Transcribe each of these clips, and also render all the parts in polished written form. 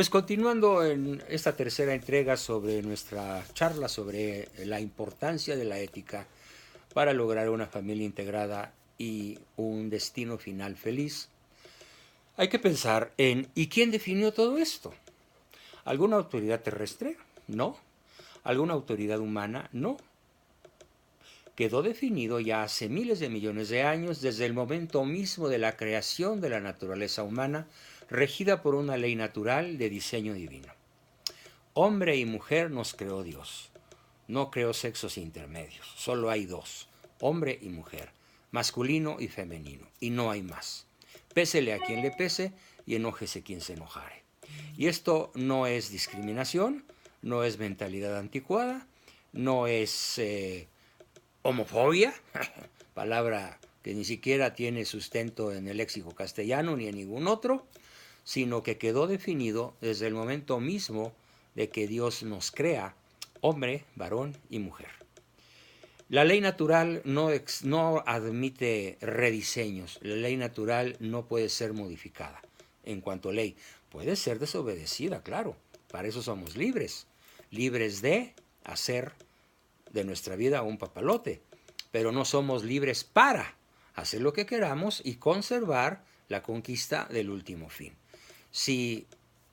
Pues continuando en esta tercera entrega sobre nuestra charla sobre la importancia de la ética para lograr una familia integrada y un destino final feliz, hay que pensar en ¿y quién definió todo esto? ¿Alguna autoridad terrestre? No. ¿Alguna autoridad humana? No. Quedó definido ya hace miles de millones de años, desde el momento mismo de la creación de la naturaleza humana, regida por una ley natural de diseño divino. Hombre y mujer nos creó Dios. No creó sexos intermedios. Solo hay dos, hombre y mujer, masculino y femenino, y no hay más. Pésele a quien le pese y enójese quien se enojare. Y esto no es discriminación, no es mentalidad anticuada, no es homofobia, palabra que ni siquiera tiene sustento en el léxico castellano ni en ningún otro, sino que quedó definido desde el momento mismo de que Dios nos crea, hombre, varón y mujer. La ley natural no admite rediseños, la ley natural no puede ser modificada. En cuanto a ley, puede ser desobedecida, claro, para eso somos libres, libres de hacer de nuestra vida un papalote, pero no somos libres para hacer lo que queramos y conservar la conquista del último fin. Si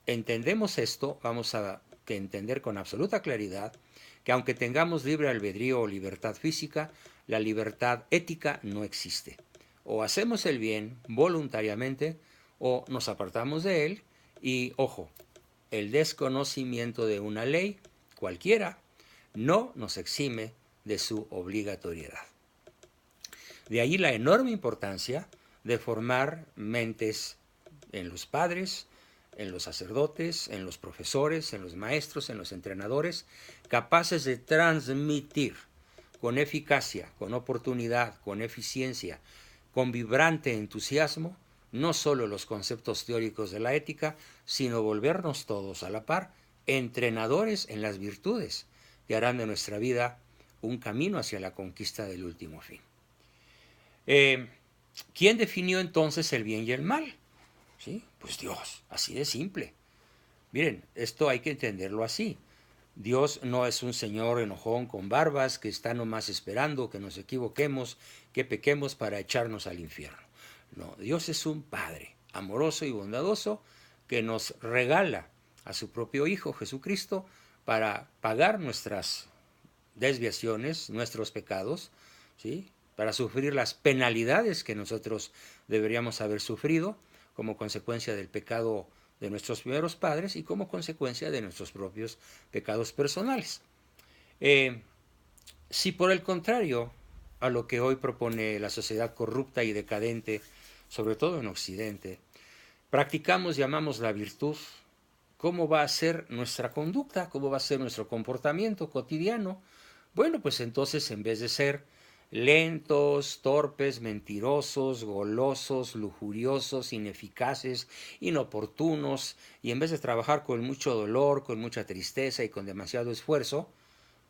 entendemos esto, vamos a entender con absoluta claridad que aunque tengamos libre albedrío o libertad física, la libertad ética no existe. O hacemos el bien voluntariamente o nos apartamos de él y, ojo, el desconocimiento de una ley, cualquiera, no nos exime de su obligatoriedad. De ahí la enorme importancia de formar mentes en los padres, en los sacerdotes, en los profesores, en los maestros, en los entrenadores, capaces de transmitir con eficacia, con oportunidad, con eficiencia, con vibrante entusiasmo, no solo los conceptos teóricos de la ética, sino volvernos todos a la par entrenadores en las virtudes que harán de nuestra vida un camino hacia la conquista del último fin. ¿Quién definió entonces el bien y el mal? ¿Sí? Pues Dios, así de simple. Miren, esto hay que entenderlo así. Dios no es un señor enojón con barbas que está nomás esperando que nos equivoquemos, que pequemos para echarnos al infierno. No, Dios es un Padre amoroso y bondadoso que nos regala a su propio Hijo Jesucristo para pagar nuestras desviaciones, nuestros pecados, ¿sí? Para sufrir las penalidades que nosotros deberíamos haber sufrido como consecuencia del pecado de nuestros primeros padres y como consecuencia de nuestros propios pecados personales. Si por el contrario a lo que hoy propone la sociedad corrupta y decadente, sobre todo en Occidente, practicamos y amamos la virtud, ¿cómo va a ser nuestra conducta? ¿Cómo va a ser nuestro comportamiento cotidiano? Bueno, pues entonces en vez de ser lentos, torpes, mentirosos, golosos, lujuriosos, ineficaces, inoportunos, y en vez de trabajar con mucho dolor, con mucha tristeza y con demasiado esfuerzo,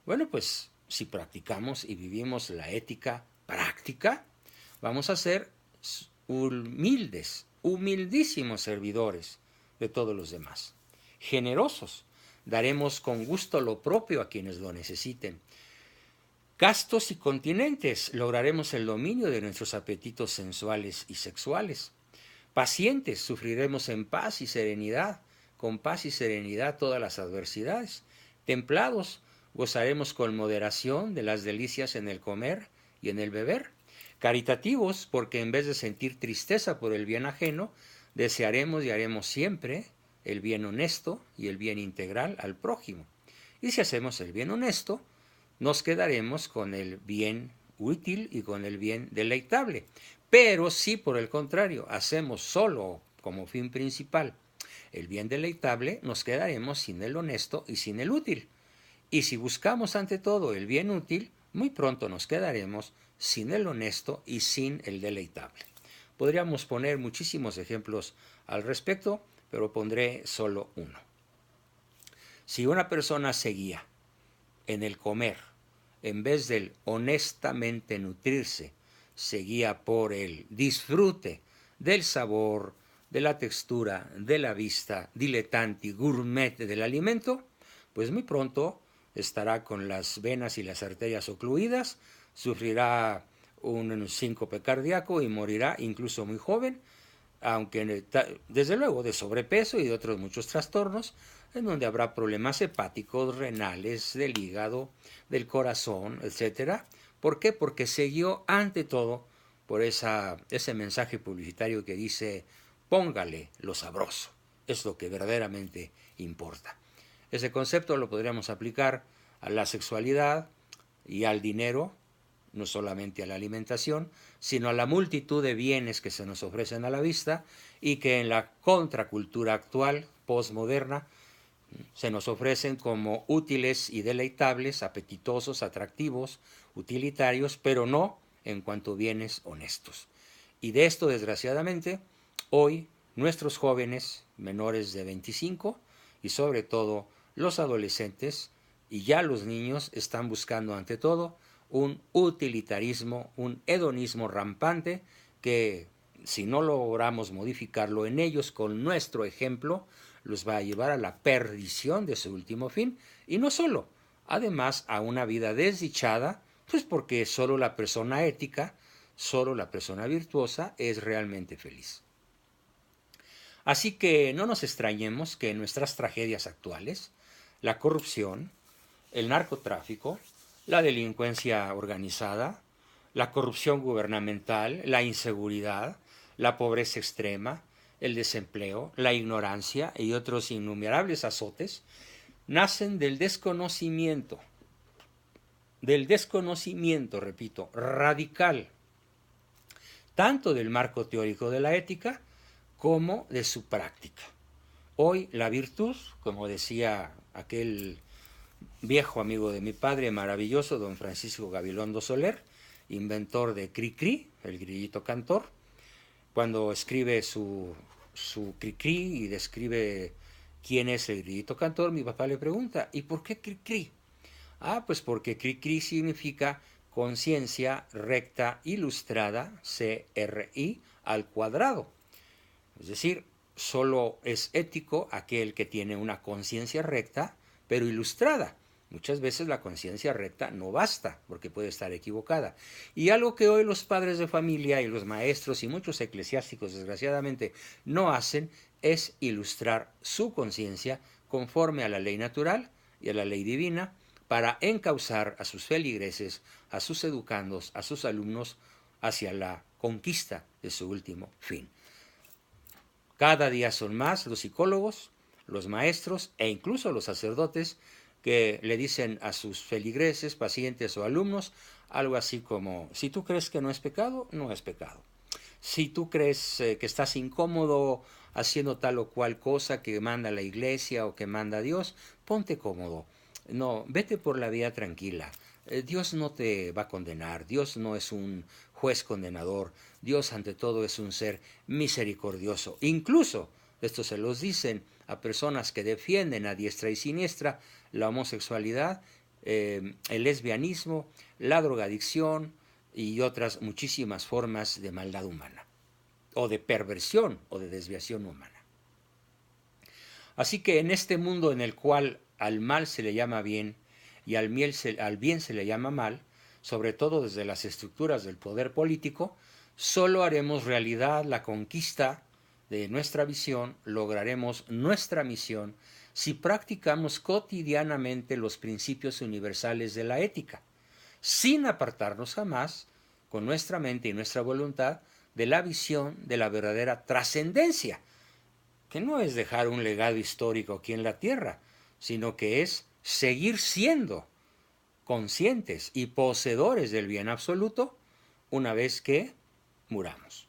bueno, pues si practicamos y vivimos la ética práctica, vamos a ser humildes, humildísimos servidores de todos los demás. Generosos, daremos con gusto lo propio a quienes lo necesiten. Castos y continentes, lograremos el dominio de nuestros apetitos sensuales y sexuales. Pacientes, sufriremos en paz y serenidad, con paz y serenidad todas las adversidades. Templados, gozaremos con moderación de las delicias en el comer y en el beber. Caritativos, porque en vez de sentir tristeza por el bien ajeno, desearemos y haremos siempre el bien honesto y el bien integral al prójimo. Y si hacemos el bien honesto, nos quedaremos con el bien útil y con el bien deleitable. Pero si por el contrario hacemos solo como fin principal el bien deleitable, nos quedaremos sin el honesto y sin el útil. Y si buscamos ante todo el bien útil, muy pronto nos quedaremos sin el honesto y sin el deleitable. Podríamos poner muchísimos ejemplos al respecto, pero pondré solo uno. Si una persona se guía en el comer, en vez del honestamente nutrirse, se guía por el disfrute del sabor, de la textura, de la vista diletante, gourmet del alimento, pues muy pronto estará con las venas y las arterias ocluidas, sufrirá un síncope cardíaco y morirá incluso muy joven, aunque desde luego de sobrepeso y de otros muchos trastornos, en donde habrá problemas hepáticos, renales, del hígado, del corazón, etc. ¿Por qué? Porque se guió ante todo por ese mensaje publicitario que dice, póngale lo sabroso, es lo que verdaderamente importa. Ese concepto lo podríamos aplicar a la sexualidad y al dinero, no solamente a la alimentación, sino a la multitud de bienes que se nos ofrecen a la vista y que en la contracultura actual, postmoderna, se nos ofrecen como útiles y deleitables, apetitosos, atractivos, utilitarios, pero no en cuanto a bienes honestos. Y de esto, desgraciadamente, hoy nuestros jóvenes menores de 25 y sobre todo los adolescentes y ya los niños están buscando ante todo un utilitarismo, un hedonismo rampante que si no logramos modificarlo en ellos con nuestro ejemplo, los va a llevar a la perdición de su último fin y no solo, además a una vida desdichada, pues porque solo la persona ética, solo la persona virtuosa es realmente feliz. Así que no nos extrañemos que en nuestras tragedias actuales, la corrupción, el narcotráfico, la delincuencia organizada, la corrupción gubernamental, la inseguridad, la pobreza extrema, el desempleo, la ignorancia y otros innumerables azotes, nacen del desconocimiento, repito, radical, tanto del marco teórico de la ética como de su práctica. Hoy la virtud, como decía aquel viejo amigo de mi padre, maravilloso, don Francisco Gabilondo Soler, inventor de Cri-Cri, el grillito cantor, cuando escribe su Cri-Cri y describe quién es el grillito cantor, mi papá le pregunta, ¿y por qué Cri-Cri? Ah, pues porque Cri-Cri significa conciencia recta ilustrada, CRI, al cuadrado. Es decir, solo es ético aquel que tiene una conciencia recta, pero ilustrada. Muchas veces la conciencia recta no basta, porque puede estar equivocada. Y algo que hoy los padres de familia y los maestros y muchos eclesiásticos, desgraciadamente, no hacen es ilustrar su conciencia conforme a la ley natural y a la ley divina para encauzar a sus feligreses, a sus educandos, a sus alumnos hacia la conquista de su último fin. Cada día son más los psicólogos, los maestros e incluso los sacerdotes que le dicen a sus feligreses, pacientes o alumnos algo así como, si tú crees que no es pecado, no es pecado. Si tú crees que estás incómodo haciendo tal o cual cosa que manda la iglesia o que manda Dios, ponte cómodo. No, vete por la vía tranquila. Dios no te va a condenar, Dios no es un juez condenador, Dios ante todo es un ser misericordioso. Incluso, esto se los dicen a personas que defienden a diestra y siniestra la homosexualidad, el lesbianismo, la drogadicción y otras muchísimas formas de maldad humana, o de perversión o de desviación humana. Así que en este mundo en el cual al mal se le llama bien y al bien se le llama mal, sobre todo desde las estructuras del poder político, solo haremos realidad la conquista de nuestra visión, lograremos nuestra misión si practicamos cotidianamente los principios universales de la ética, sin apartarnos jamás, con nuestra mente y nuestra voluntad, de la visión de la verdadera trascendencia, que no es dejar un legado histórico aquí en la Tierra, sino que es seguir siendo conscientes y poseedores del bien absoluto una vez que muramos.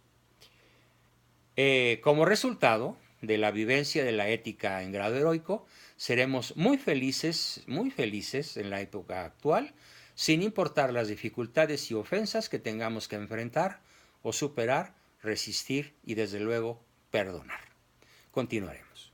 Como resultado de la vivencia de la ética en grado heroico, seremos muy felices en la época actual, sin importar las dificultades y ofensas que tengamos que enfrentar o superar, resistir y desde luego perdonar. Continuaremos.